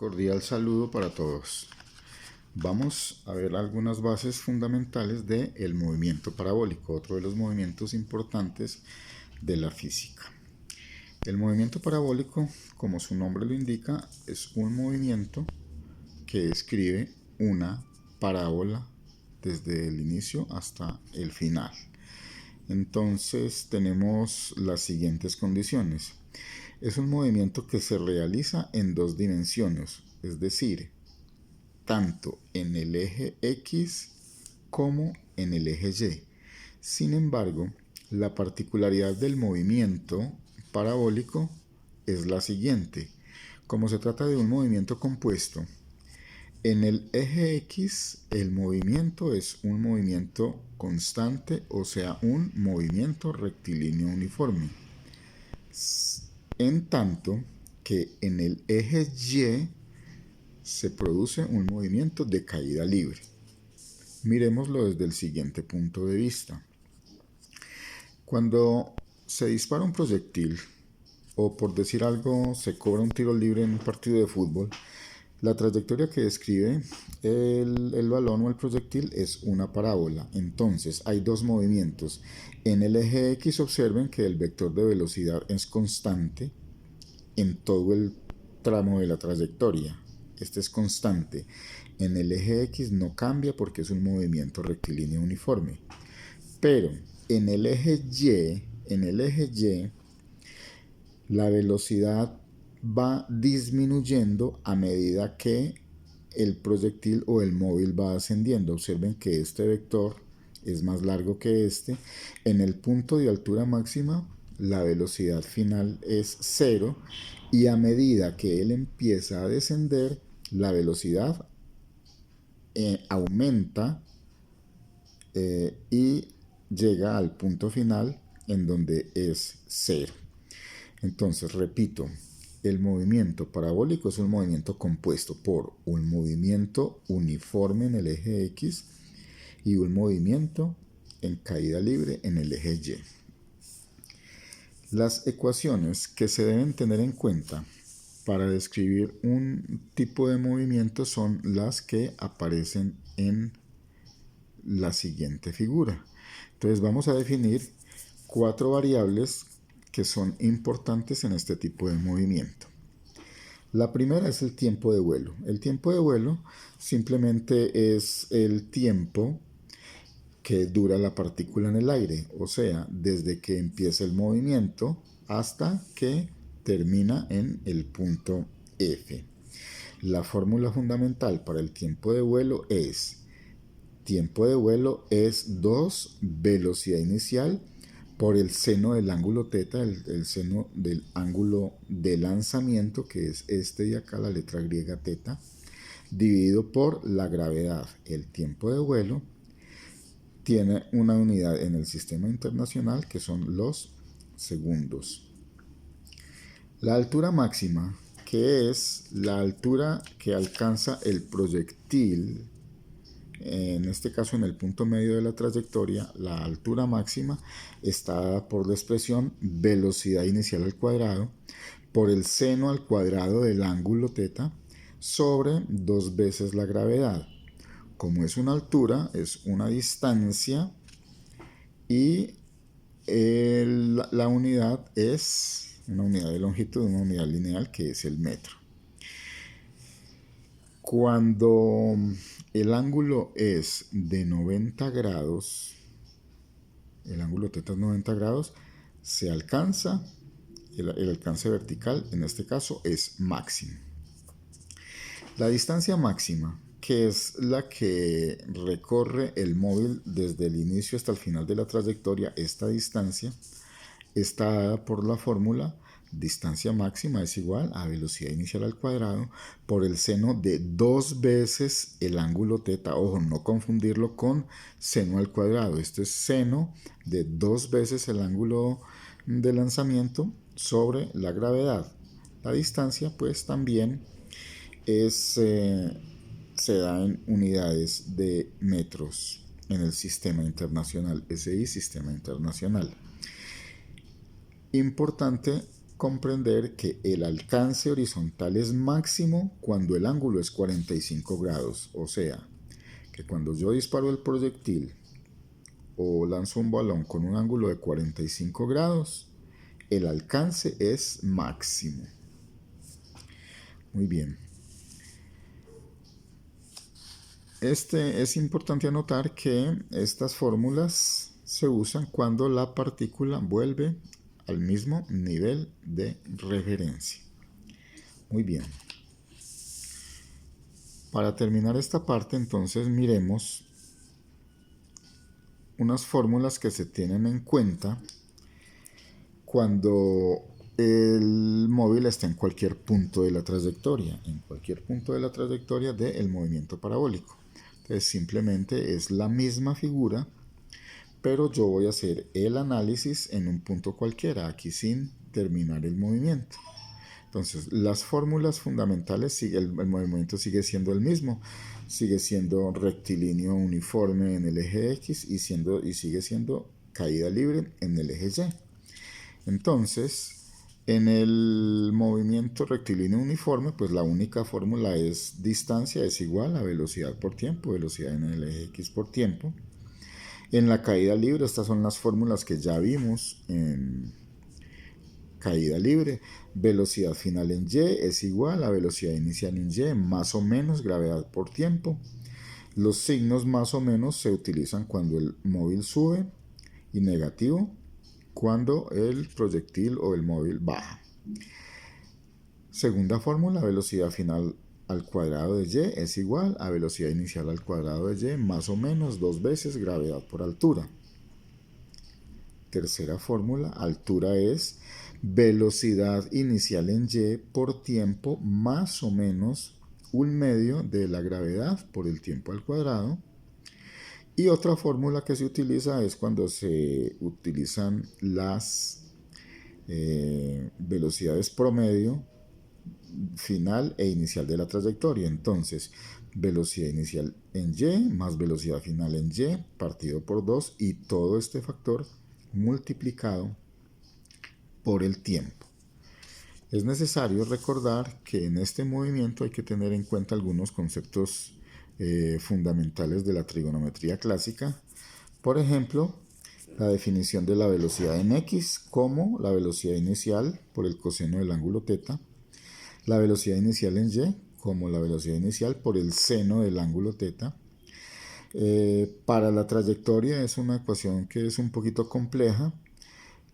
Cordial saludo para todos. Vamos a ver algunas bases fundamentales del movimiento parabólico, otro de los movimientos importantes de la física. El movimiento parabólico, como su nombre lo indica, es un movimiento que describe una parábola desde el inicio hasta el final. Entonces tenemos las siguientes condiciones. Es un movimiento que se realiza en dos dimensiones, es decir, tanto en el eje X como en el eje Y. Sin embargo, la particularidad del movimiento parabólico es la siguiente. Como se trata de un movimiento compuesto, en el eje X el movimiento es un movimiento constante, o sea, un movimiento rectilíneo uniforme. En tanto que en el eje Y se produce un movimiento de caída libre. Miremoslo desde el siguiente punto de vista. Cuando se dispara un proyectil, o por decir algo, se cobra un tiro libre en un partido de fútbol, la trayectoria que describe el balón o el proyectil es una parábola. Entonces hay dos movimientos. En el eje X observen que el vector de velocidad es constante en todo el tramo de la trayectoria. Este es constante. En el eje X no cambia porque es un movimiento rectilíneo uniforme. Pero en el eje Y, la velocidad va disminuyendo a medida que el proyectil o el móvil va ascendiendo. Observen que este vector es más largo que este. En el punto de altura máxima, la velocidad final es 0 y a medida que él empieza a descender, la velocidad aumenta y llega al punto final en donde es 0. Entonces, repito, el movimiento parabólico es un movimiento compuesto por un movimiento uniforme en el eje X y un movimiento en caída libre en el eje Y. Las ecuaciones que se deben tener en cuenta para describir un tipo de movimiento son las que aparecen en la siguiente figura. Entonces vamos a definir 4 variables que son importantes en este tipo de movimiento. La primera es el tiempo de vuelo. El tiempo de vuelo simplemente es el tiempo que dura la partícula en el aire, o sea, desde que empieza el movimiento hasta que termina en el punto F. La fórmula fundamental para el tiempo de vuelo es: tiempo de vuelo es 2 velocidad inicial por el seno del ángulo θ, el seno del ángulo de lanzamiento, que es este de acá, la letra griega θ, dividido por la gravedad. El tiempo de vuelo tiene una unidad en el sistema internacional que son los segundos. La altura máxima, que es la altura que alcanza el proyectil, en este caso en el punto medio de la trayectoria, la altura máxima está dada por la expresión velocidad inicial al cuadrado por el seno al cuadrado del ángulo θ sobre 2 veces la gravedad. Como es una altura, es una distancia y la unidad es una unidad de longitud, una unidad lineal que es el metro. Cuando el ángulo es de 90 grados, el ángulo θ es 90 grados, se alcanza, el alcance vertical en este caso es máximo. La distancia máxima, que es la que recorre el móvil desde el inicio hasta el final de la trayectoria, esta distancia está dada por la fórmula: distancia máxima es igual a velocidad inicial al cuadrado por el seno de 2 veces el ángulo θ. Ojo, no confundirlo con seno al cuadrado. Este es seno de 2 veces el ángulo de lanzamiento sobre la gravedad. La distancia pues también se da en unidades de metros en el sistema internacional, SI, sistema internacional. Importante comprender que el alcance horizontal es máximo cuando el ángulo es 45 grados. O sea, que cuando yo disparo el proyectil o lanzo un balón con un ángulo de 45 grados, el alcance es máximo. Muy bien. Es importante anotar que estas fórmulas se usan cuando la partícula vuelve al mismo nivel de referencia. Muy bien. Para terminar esta parte, entonces miremos unas fórmulas que se tienen en cuenta cuando el móvil está en cualquier punto de la trayectoria, del movimiento parabólico. Entonces simplemente es la misma figura, pero yo voy a hacer el análisis en un punto cualquiera, aquí sin terminar el movimiento. Entonces, las fórmulas fundamentales, el movimiento sigue siendo el mismo, sigue siendo rectilíneo uniforme en el eje X y sigue siendo caída libre en el eje Y. Entonces, en el movimiento rectilíneo uniforme, pues la única fórmula es distancia es igual a velocidad por tiempo, velocidad en el eje X por tiempo. En la caída libre, estas son las fórmulas que ya vimos en caída libre. Velocidad final en Y es igual a velocidad inicial en Y más o menos gravedad por tiempo. Los signos más o menos se utilizan cuando el móvil sube y negativo cuando el proyectil o el móvil baja. Segunda fórmula, velocidad final al cuadrado de Y es igual a velocidad inicial al cuadrado de Y más o menos 2 veces gravedad por altura. Tercera fórmula, altura es velocidad inicial en Y por tiempo más o menos 1/2 de la gravedad por el tiempo al cuadrado. Y otra fórmula que se utiliza es cuando se utilizan las velocidades promedio final e inicial de la trayectoria. Entonces, velocidad inicial en Y más velocidad final en Y partido por 2 y todo este factor multiplicado por el tiempo. Es necesario recordar que en este movimiento hay que tener en cuenta algunos conceptos fundamentales de la trigonometría clásica. Por ejemplo, la definición de la velocidad en X como la velocidad inicial por el coseno del ángulo θ, la velocidad inicial en Y como la velocidad inicial por el seno del ángulo θ. Para la trayectoria es una ecuación que es un poquito compleja,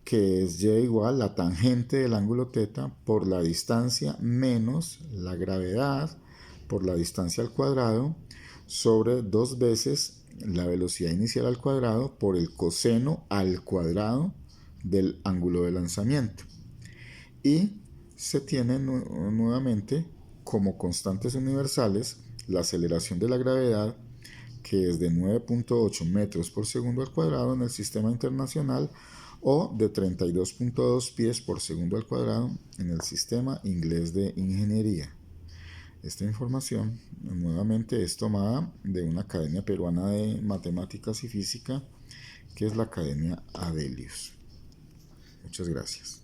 que es Y igual la tangente del ángulo θ por la distancia menos la gravedad por la distancia al cuadrado sobre 2 veces la velocidad inicial al cuadrado por el coseno al cuadrado del ángulo de lanzamiento. Y se tiene nuevamente como constantes universales la aceleración de la gravedad, que es de 9.8 metros por segundo al cuadrado en el sistema internacional o de 32.2 pies por segundo al cuadrado en el sistema inglés de ingeniería. Esta información nuevamente es tomada de una academia peruana de matemáticas y física, que es la Academia Adelius. Muchas gracias.